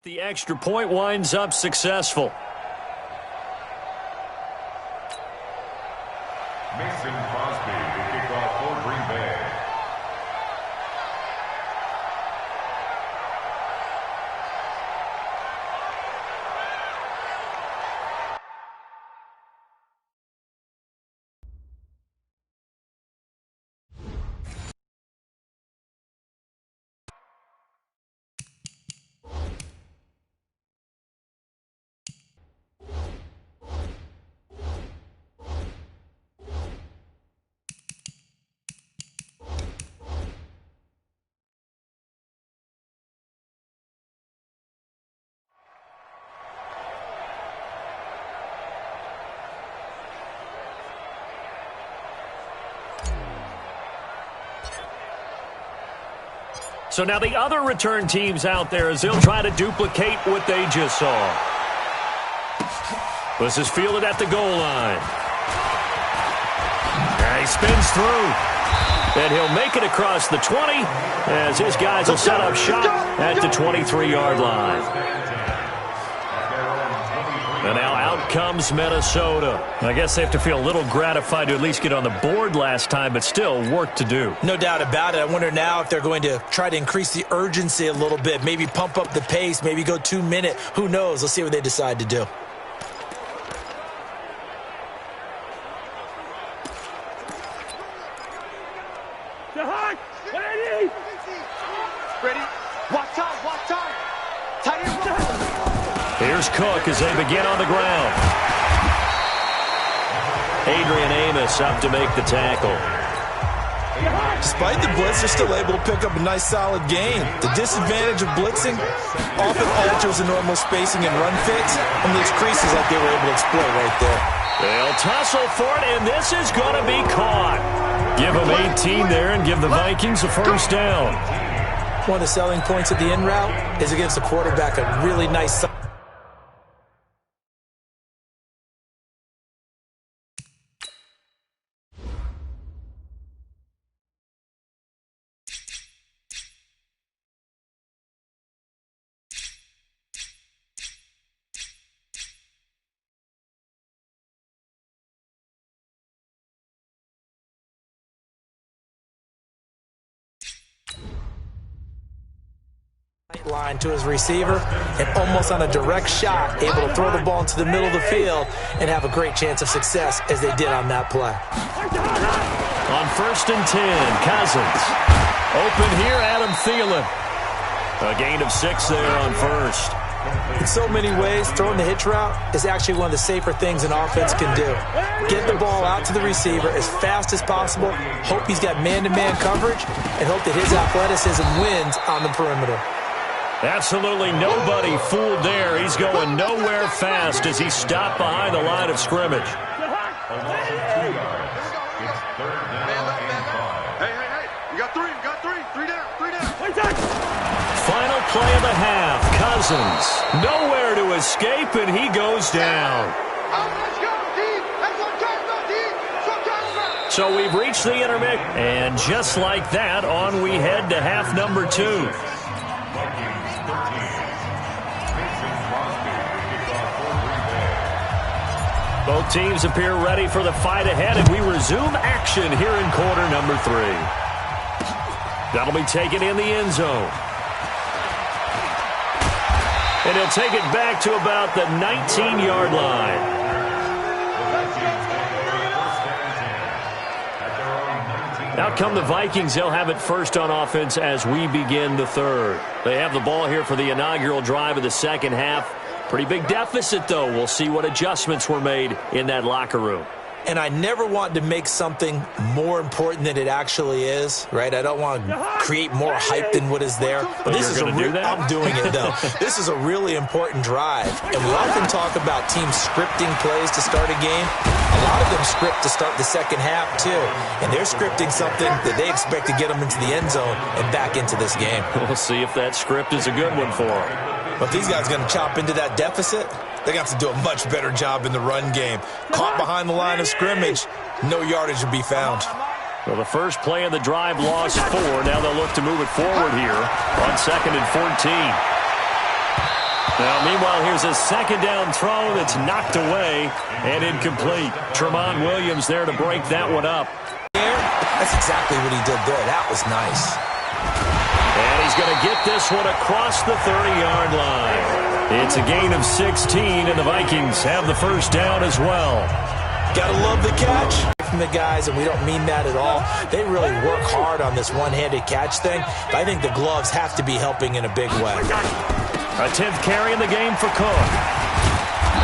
The extra point winds up successful. Mason Crosby will kick off for Green Bay. So now the other return teams out there as they'll try to duplicate what they just saw. This is fielded at the goal line. And he spins through. And he'll make it across the 20 as his guys will set up shop at the 23-yard line. And now out comes Minnesota. I guess they have to feel a little gratified to at least get on the board last time, but still work to do. No doubt about it. I wonder now if they're going to try to increase the urgency a little bit, maybe pump up the pace, maybe go 2-minute. Who knows? Let's see what they decide to do. Ready? Watch time, watch time. Tight end. Here's Cook as they begin on the ground. Adrian Amos up to make the tackle. Despite the blitz, they're still able to pick up a nice solid gain. The disadvantage of blitzing often alters the normal spacing and run fits, and these creases like they were able to exploit right there. They'll tussle for it, and this is going to be caught. Give them 18 there and give the Vikings a first down. One of the selling points of the in route is it gives the quarterback a really nice line to his receiver and almost on a direct shot able to throw the ball into the middle of the field and have a great chance of success as they did on that play. On 1st and 10, Cousins. Open here, Adam Thielen. A gain of 6 there on first. In so many ways, throwing the hitch route is actually one of the safer things an offense can do. Get the ball out to the receiver as fast as possible, hope he's got man-to-man coverage, and hope that his athleticism wins on the perimeter. Absolutely nobody fooled there. He's going nowhere fast as he stopped behind the line of scrimmage. Along 2 yards. It's 3rd down and 5. Hey. You got 3. 3 down. Final play of the half. Cousins nowhere to escape, and he goes down. So we've reached the intermix, and just like that, on we head to half number 2. Both teams appear ready for the fight ahead, and we resume action here in quarter number 3. That'll be taken in the end zone. And he'll take it back to about the 19-yard line. Out come the Vikings. They'll have it first on offense as we begin the 3rd. They have the ball here for the inaugural drive of the second half. Pretty big deficit, though. We'll see what adjustments were made in that locker room. And I never want to make something more important than it actually is, right? I don't want to create more hype than what is there. But this is do that? I'm doing it, though. This is a really important drive. And we often talk about teams scripting plays to start a game. A lot of them script to start the second half, too. And they're scripting something that they expect to get them into the end zone and back into this game. We'll see if that script is a good one for them. But if these guys are going to chop into that deficit, they're going to have to do a much better job in the run game. Caught behind the line of scrimmage, no yardage to be found. Well, the first play of the drive lost 4. Now they'll look to move it forward here on 2nd and 14. Now, meanwhile, here's a second down throw that's knocked away and incomplete. Tremont Williams there to break that one up. That's exactly what he did there. That was nice. And he's going to get this one across the 30-yard line. It's a gain of 16, and the Vikings have the first down as well. Gotta love the catch from the guys, and we don't mean that at all. They really work hard on this one-handed catch thing, but I think the gloves have to be helping in a big way. A 10th carry in the game for Cook.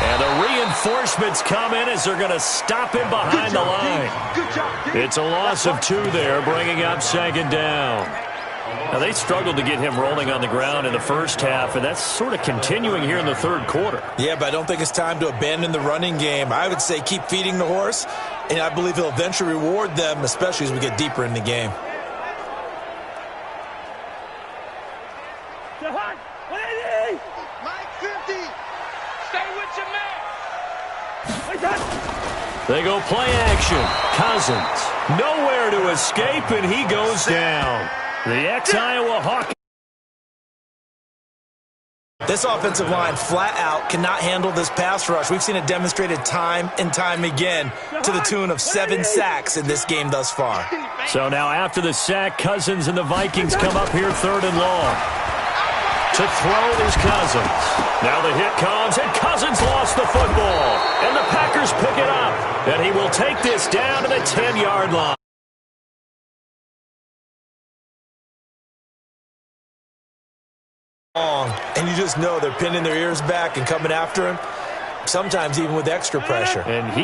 And the reinforcements come in as they're going to stop him behind the line. It's a loss of 2 there, bringing up second down. Now, they struggled to get him rolling on the ground in the first half, and that's sort of continuing here in the third quarter. Yeah, but I don't think it's time to abandon the running game. I would say keep feeding the horse, and I believe he'll eventually reward them, especially as we get deeper in the game. They go play action. Cousins nowhere to escape, and he goes down. The ex-Iowa Hawk. This offensive line flat out cannot handle this pass rush. We've seen it demonstrated time and time again to the tune of 7 sacks in this game thus far. So now after the sack, Cousins and the Vikings come up here 3rd and long. To throw is Cousins. Now the hit comes, and Cousins lost the football. And the Packers pick it up. And he will take this down to the 10-yard line. And you just know they're pinning their ears back and coming after him, sometimes even with extra pressure. And he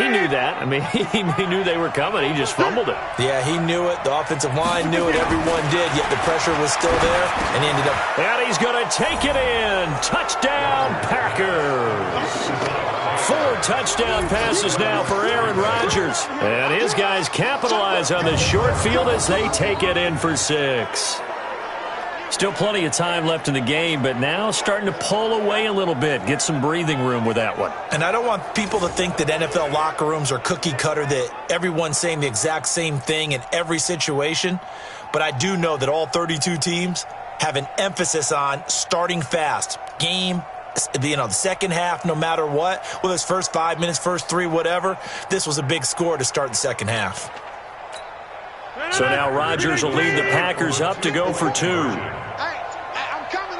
knew that. I mean, he knew they were coming. He just fumbled it. Yeah, he knew it. The offensive line knew it. Everyone did, yet the pressure was still there, and he ended up. And he's going to take it in. Touchdown, Packers. 4 touchdown passes now for Aaron Rodgers. And his guys capitalize on the short field as they take it in for 6. Still plenty of time left in the game, but now starting to pull away a little bit, get some breathing room with that one. And I don't want people to think that NFL locker rooms are cookie cutter, that everyone's saying the exact same thing in every situation. But I do know that all 32 teams have an emphasis on starting fast. Game, the second half, no matter what, whether it's first 5 minutes, first 3, whatever, this was a big score to start the second half. So now Rodgers will lead the Packers up to go for 2. I'm coming.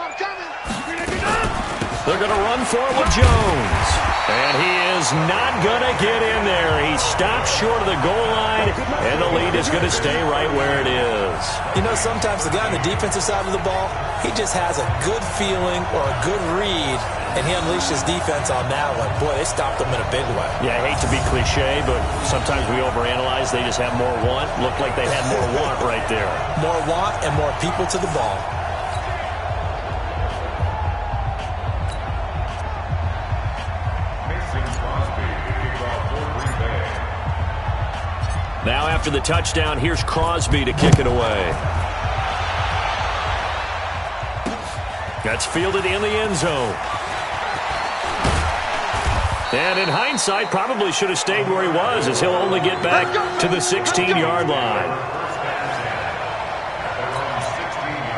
They're going to run for it with Jones. And he is not going to get in there. He stops short of the goal line, and the lead is going to stay right where it is. You know, sometimes the guy on the defensive side of the ball, he just has a good feeling or a good read, and he unleashed his defense on that one. Boy, they stopped them in a big way. Yeah, I hate to be cliche, but sometimes we overanalyze. They just have more want. Looked like they had more want right there. More want and more people to the ball. Now after the touchdown, here's Crosby to kick it away. That's fielded in the end zone. And in hindsight, probably should have stayed where he was, as he'll only get back to the 16-yard line.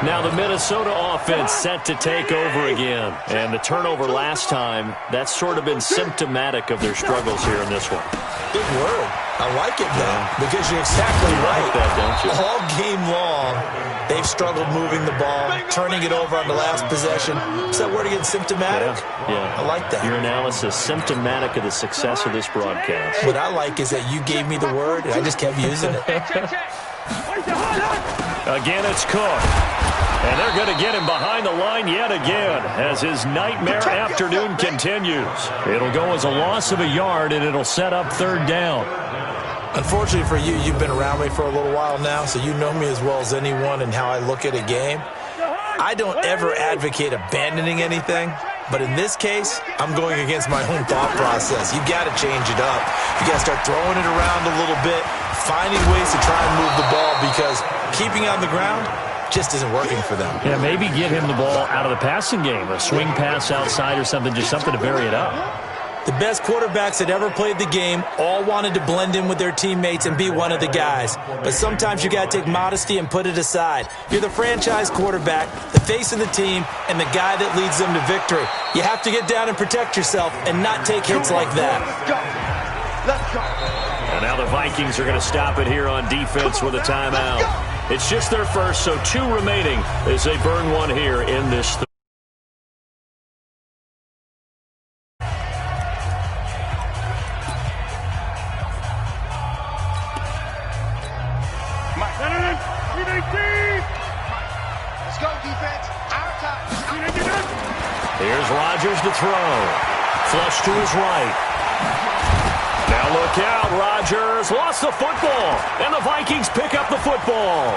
Now the Minnesota offense set to take over again. And the turnover last time, that's sort of been symptomatic of their struggles here in this one. Big word. I like it, though, because you're exactly right. Like that, don't you? All game long, they've struggled moving the ball, turning it over on the last possession. Is that word again, symptomatic? Yeah. I like that. Your analysis, symptomatic of the success of this broadcast. What I like is that you gave me the word, and I just kept using it. Again, it's Cook. And they're going to get him behind the line yet again as his nightmare afternoon continues. It'll go as a loss of a yard, and it'll set up 3rd down. Unfortunately for you, you've been around me for a little while now, so you know me as well as anyone and how I look at a game. I don't ever advocate abandoning anything, but in this case, I'm going against my own thought process. You've got to change it up. You got to start throwing it around a little bit, finding ways to try and move the ball, because keeping it on the ground just isn't working for them. Yeah, maybe get him the ball out of the passing game, a swing pass outside or something, just something to vary it up. The best quarterbacks that ever played the game all wanted to blend in with their teammates and be one of the guys. But sometimes you got to take modesty and put it aside. You're the franchise quarterback, the face of the team, and the guy that leads them to victory. You have to get down and protect yourself and not take hits like that. Let's go. And now the Vikings are going to stop it here on defense with a timeout. It's just their first, so 2 remaining as they burn one here in this third. Let's go, defense. Our time. Here's Rodgers to throw. Flush to his right. Now look out, Rodgers lost the football, and the Vikings pick up the football.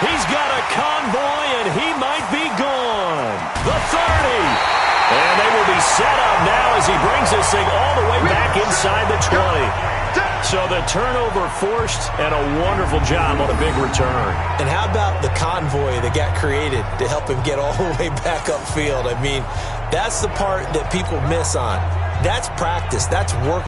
He's got a convoy, and he might be gone. The 30. And they will be set up now as he brings this thing all the way back inside the 20. So the turnover forced, and a wonderful job on a big return. And how about the convoy that got created to help him get all the way back upfield? I mean, that's the part that people miss on. That's practice. That's work.